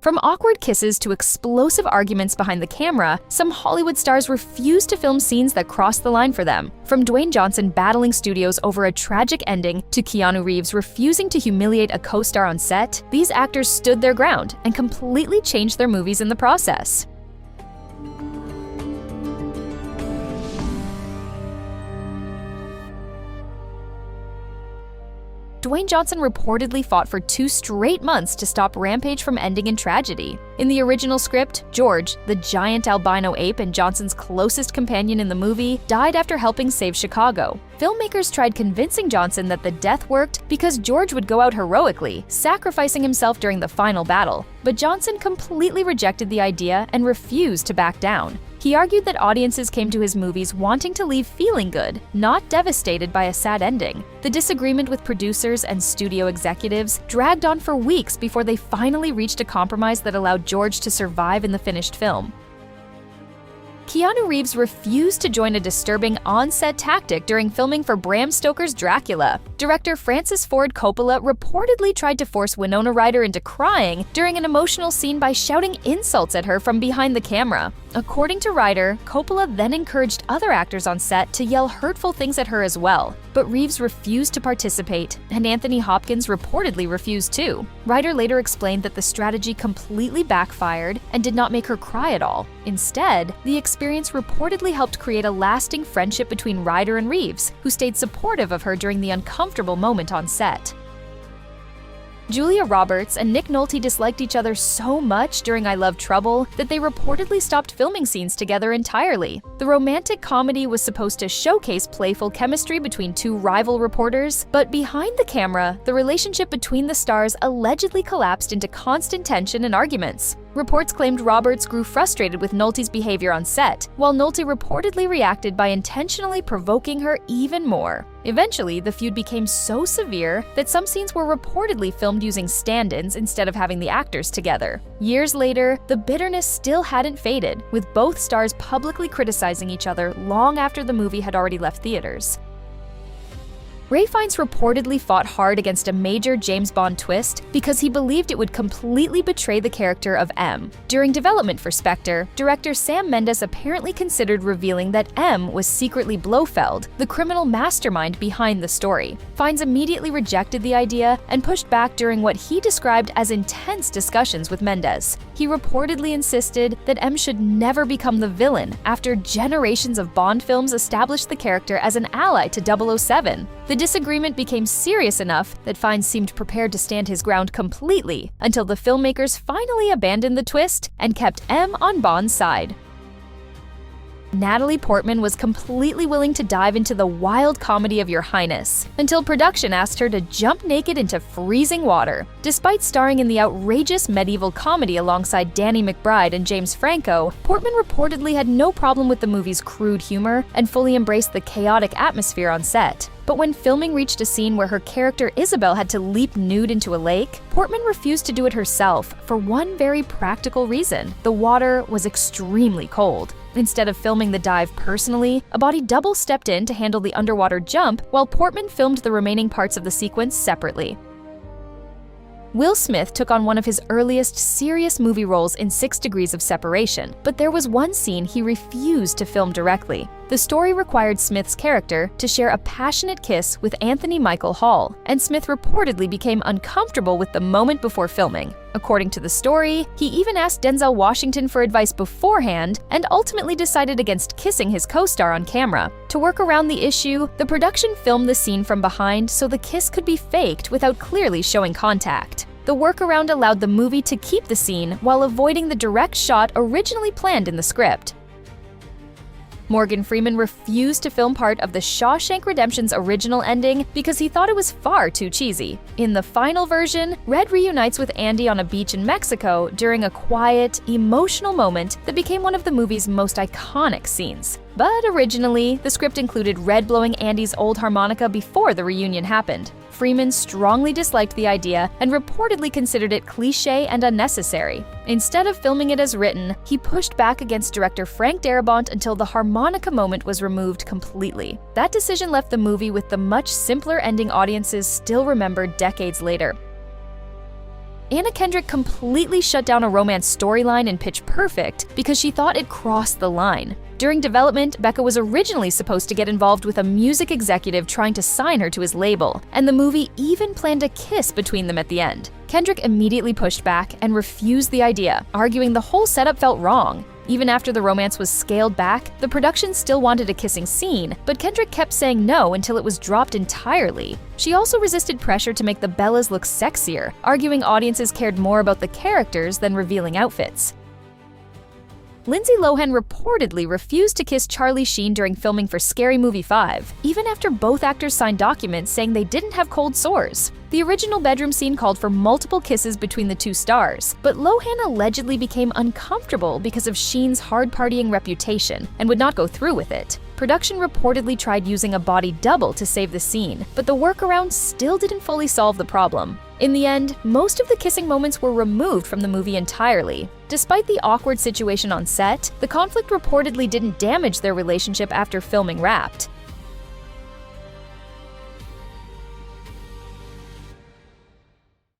From awkward kisses to explosive arguments behind the camera, some Hollywood stars refused to film scenes that crossed the line for them. From Dwayne Johnson battling studios over a tragic ending to Keanu Reeves refusing to humiliate a co-star on set, these actors stood their ground and completely changed their movies in the process. Dwayne Johnson reportedly fought for 2 straight months to stop Rampage from ending in tragedy. In the original script, George, the giant albino ape and Johnson's closest companion in the movie, died after helping save Chicago. Filmmakers tried convincing Johnson that the death worked because George would go out heroically, sacrificing himself during the final battle. But Johnson completely rejected the idea and refused to back down. He argued that audiences came to his movies wanting to leave feeling good, not devastated by a sad ending. The disagreement with producers and studio executives dragged on for weeks before they finally reached a compromise that allowed George to survive in the finished film. Keanu Reeves refused to join a disturbing on-set tactic during filming for Bram Stoker's Dracula. Director Francis Ford Coppola reportedly tried to force Winona Ryder into crying during an emotional scene by shouting insults at her from behind the camera. According to Ryder, Coppola then encouraged other actors on set to yell hurtful things at her as well. But Reeves refused to participate, and Anthony Hopkins reportedly refused too. Ryder later explained that the strategy completely backfired and did not make her cry at all. Instead, the experience reportedly helped create a lasting friendship between Ryder and Reeves, who stayed supportive of her during the uncomfortable moment on set. Julia Roberts and Nick Nolte disliked each other so much during I Love Trouble that they reportedly stopped filming scenes together entirely. The romantic comedy was supposed to showcase playful chemistry between 2 rival reporters, but behind the camera, the relationship between the stars allegedly collapsed into constant tension and arguments. Reports claimed Roberts grew frustrated with Nolte's behavior on set, while Nolte reportedly reacted by intentionally provoking her even more. Eventually, the feud became so severe that some scenes were reportedly filmed using stand-ins instead of having the actors together. Years later, the bitterness still hadn't faded, with both stars publicly criticizing each other long after the movie had already left theaters. Ray Fiennes reportedly fought hard against a major James Bond twist because he believed it would completely betray the character of M. During development for Spectre, director Sam Mendes apparently considered revealing that M was secretly Blofeld, the criminal mastermind behind the story. Fiennes immediately rejected the idea and pushed back during what he described as intense discussions with Mendes. He reportedly insisted that M should never become the villain after generations of Bond films established the character as an ally to 007. The disagreement became serious enough that Fiennes seemed prepared to stand his ground completely until the filmmakers finally abandoned the twist and kept M on Bond's side. Natalie Portman was completely willing to dive into the wild comedy of Your Highness, until production asked her to jump naked into freezing water. Despite starring in the outrageous medieval comedy alongside Danny McBride and James Franco, Portman reportedly had no problem with the movie's crude humor and fully embraced the chaotic atmosphere on set. But when filming reached a scene where her character Isabel had to leap nude into a lake, Portman refused to do it herself for one very practical reason: the water was extremely cold. Instead of filming the dive personally, a body double stepped in to handle the underwater jump, while Portman filmed the remaining parts of the sequence separately. Will Smith took on one of his earliest serious movie roles in 6 Degrees of Separation, but there was one scene he refused to film directly. The story required Smith's character to share a passionate kiss with Anthony Michael Hall, and Smith reportedly became uncomfortable with the moment before filming. According to the story, he even asked Denzel Washington for advice beforehand and ultimately decided against kissing his co-star on camera. To work around the issue, the production filmed the scene from behind so the kiss could be faked without clearly showing contact. The workaround allowed the movie to keep the scene while avoiding the direct shot originally planned in the script. Morgan Freeman refused to film part of the Shawshank Redemption's original ending because he thought it was far too cheesy. In the final version, Red reunites with Andy on a beach in Mexico during a quiet, emotional moment that became one of the movie's most iconic scenes. But originally, the script included Red blowing Andy's old harmonica before the reunion happened. Freeman strongly disliked the idea and reportedly considered it cliché and unnecessary. Instead of filming it as written, he pushed back against director Frank Darabont until the harmonica moment was removed completely. That decision left the movie with the much simpler ending audiences still remember decades later. Anna Kendrick completely shut down a romance storyline in Pitch Perfect because she thought it crossed the line. During development, Becca was originally supposed to get involved with a music executive trying to sign her to his label, and the movie even planned a kiss between them at the end. Kendrick immediately pushed back and refused the idea, arguing the whole setup felt wrong. Even after the romance was scaled back, the production still wanted a kissing scene, but Kendrick kept saying no until it was dropped entirely. She also resisted pressure to make the Bellas look sexier, arguing audiences cared more about the characters than revealing outfits. Lindsay Lohan reportedly refused to kiss Charlie Sheen during filming for Scary Movie 5, even after both actors signed documents saying they didn't have cold sores. The original bedroom scene called for multiple kisses between the two stars, but Lohan allegedly became uncomfortable because of Sheen's hard-partying reputation and would not go through with it. Production reportedly tried using a body double to save the scene, but the workaround still didn't fully solve the problem. In the end, most of the kissing moments were removed from the movie entirely. Despite the awkward situation on set, the conflict reportedly didn't damage their relationship after filming wrapped.